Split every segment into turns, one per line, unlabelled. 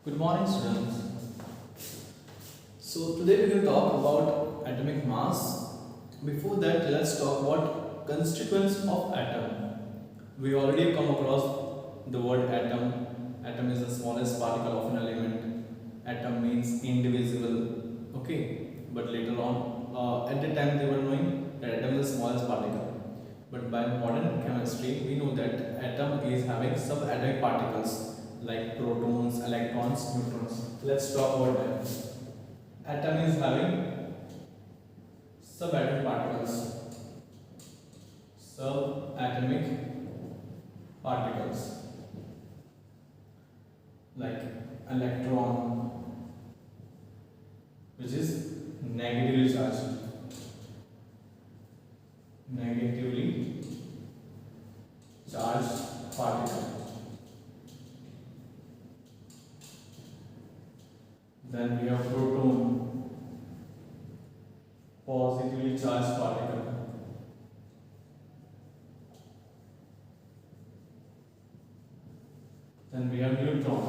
Good morning, students. So today we will talk about atomic mass. Before that, let's talk about constituents of atom. We already come across the word atom. Atom is the smallest particle of an element. Atom means indivisible. Okay, but later on, at the time they were knowing that atom is the smallest particle. But by modern chemistry, we know that atom is having subatomic particles like protons, electrons, neutrons. Let's talk about them. Atom is having subatomic particles. Subatomic particles like electron, which is negatively charged. Negatively charged particle. Then we have proton, positively charged particle. Then we have neutron,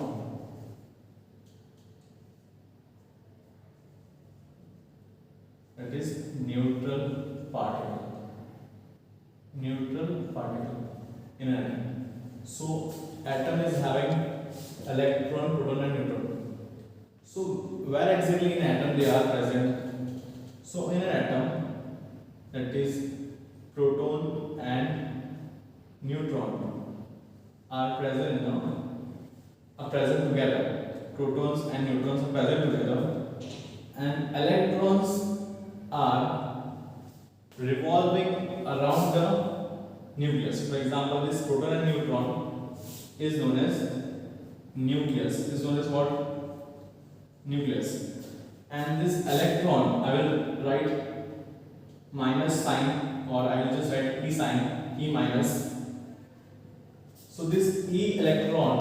that is neutral particle. Neutral particle in an atom. So atom is having electron, proton and neutron. So where exactly in atom they are present? So in an atom, that is proton and neutron are present together. Protons and neutrons are present together, and electrons are revolving around the nucleus. For example, this proton and neutron is known as nucleus. Is known as what? Nucleus. And this electron, I will write minus sign, or I will just write E sign, E minus. So this E electron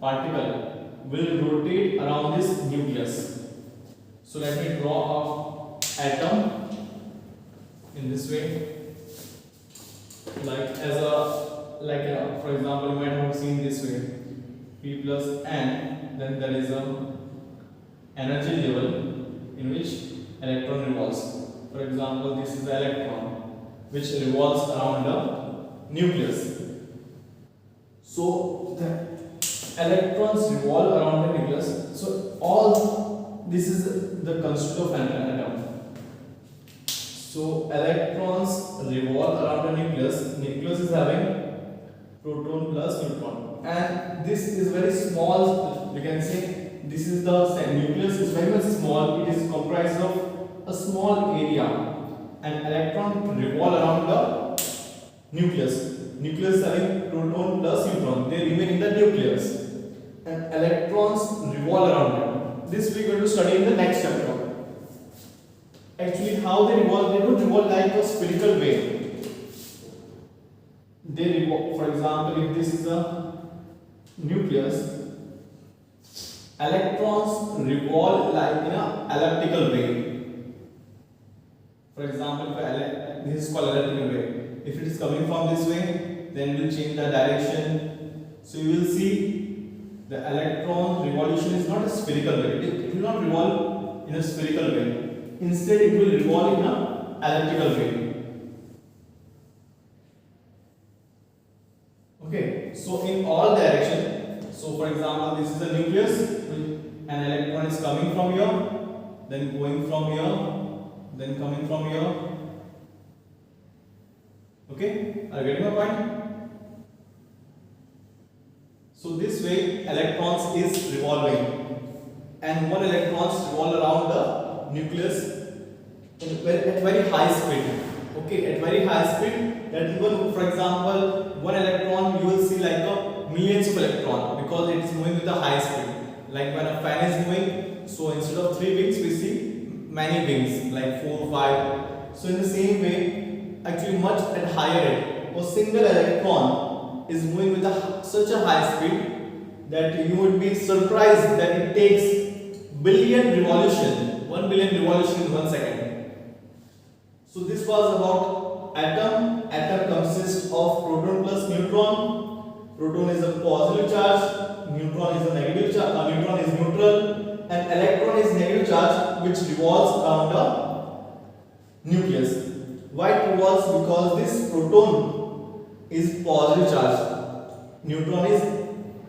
particle will rotate around this nucleus. So let me draw a atom in this way, like for example, you might have seen this way, P plus N. Then there is a energy level in which electron revolves. For example, this is the electron which revolves around the nucleus. So the electrons revolve around the nucleus. So all this is the constituent of an atom. So electrons revolve around the nucleus. Nucleus is having proton plus neutron, and this is very small. You can say this is the nucleus is very much small. It is comprised of a small area, and electron revolve around the nucleus. Nucleus is having proton plus neutron. They remain in the nucleus, and electrons revolve around them. This we are going to study in the next chapter. Actually, how they revolve? They don't revolve like a spherical way. They revolve. For example, if this is a nucleus, electrons revolve like in an elliptical way. For example, this is called elliptical way. If it is coming from this way, then we will change the direction. So you will see the electron revolution is not a spherical way. It will not revolve in a spherical way. Instead, it will revolve in an elliptical way. Okay, so in all direction. So for example, this is a nucleus. An electron is coming from here, then going from here, then coming from here. Okay, are you getting my point? So this way electrons is revolving, and one electrons revolve around the nucleus at very high speed. Okay, at very high speed, that even, for example, one electron you will see like a millions of electrons, because it is moving with a high speed. Like when a fan is moving, so instead of 3 wings we see many wings, like 4, 5. So in the same way, actually much at higher rate, a single electron is moving with such a high speed that you would be surprised that it takes billion revolution, 1 billion revolution in 1 second. So this was about atom. Atom consists of proton plus neutron. Proton is a positive charge, neutron is a negative charge, neutron is which revolves around the nucleus. Why it revolves? Because this proton is positive charge, neutron is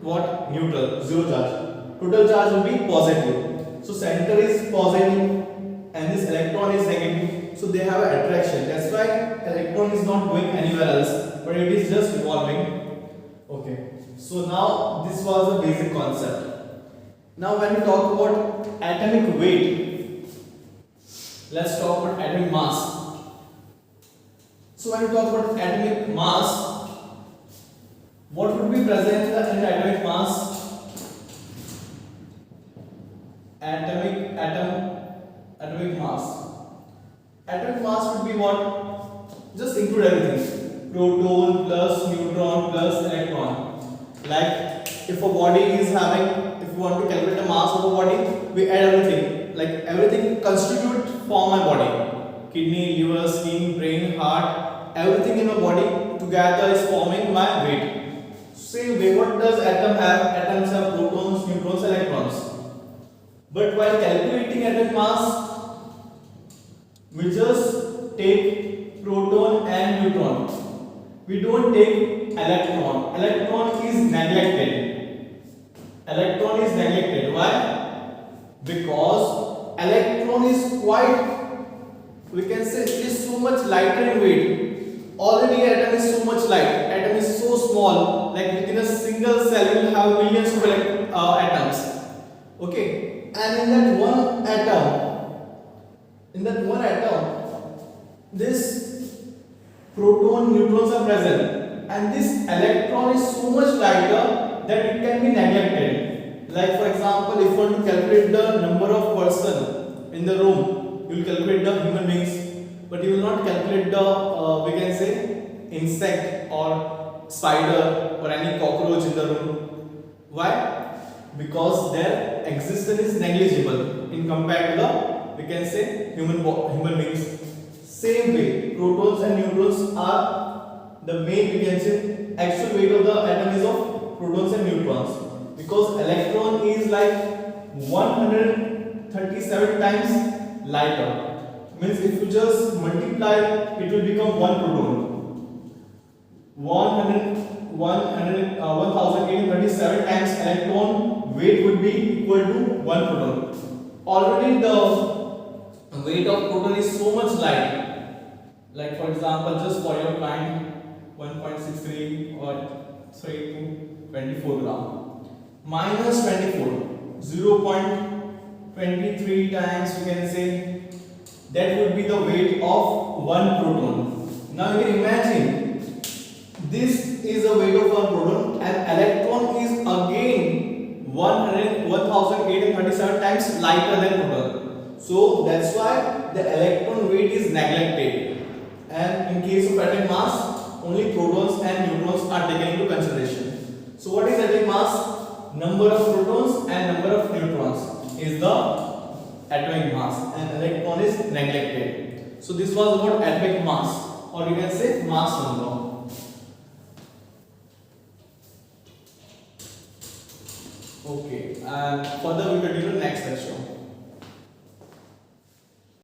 what? Neutral, zero charge. Total charge will be positive. So center is positive and this electron is negative. So they have an attraction. That's why electron is not going anywhere else, but it is just revolving. Okay. So now this was the basic concept. Now when we talk about atomic weight, let's talk about atomic mass. So when we talk about atomic mass, what would be present in the atomic mass? Atomic mass. Atomic mass would be what? Just include everything. Proton plus neutron plus electron. Like if a body is having, if you want to calculate the mass of a body, we add everything. Like everything constitute form my body. Kidney, liver, skin, brain, heart, everything in my body together is forming my weight. Same way, what does atom have? Atoms have protons, neutrons, electrons. But while calculating atom mass, we just take proton and neutron. We don't take electron. Electron is neglected. Electron is neglected. Why? Because electron is quite, we can say, it is so much lighter in weight. Already atom is so much light. Atom is so small. Like within a single cell, you will have millions of atoms. Okay. And in that one atom, this proton, neutrons are present, and this electron is so much lighter that it can be neglected. Like for example, if you want to calculate the number of person in the room, you will calculate the human beings, but you will not calculate the we can say insect or spider or any cockroach in the room. Why? Because their existence is negligible in compared to the, we can say, human beings. Same way, protons and neutrons are the main, we can say, actual weight of the atom is of protons and neutrons. Because electron is like 137 times lighter. Means if you just multiply, it will become one proton. 1837 times electron weight would be equal to one proton. Already the weight of proton is so much light. Like for example, just for your kind, 1.63 or 3 to 24 gram. Minus 24, 0.23 times, you can say, that would be the weight of one proton. Now you can imagine, this is the weight of one proton and electron is again 1837 times lighter than proton. So that's why the electron weight is neglected. And in case of atomic mass, only protons and neutrons are taken into consideration. So what is atomic mass? Number of protons and number of neutrons is the atomic mass, and electron is neglected. So this was about atomic mass, or you can say mass number. Okay, and further we continue next lecture.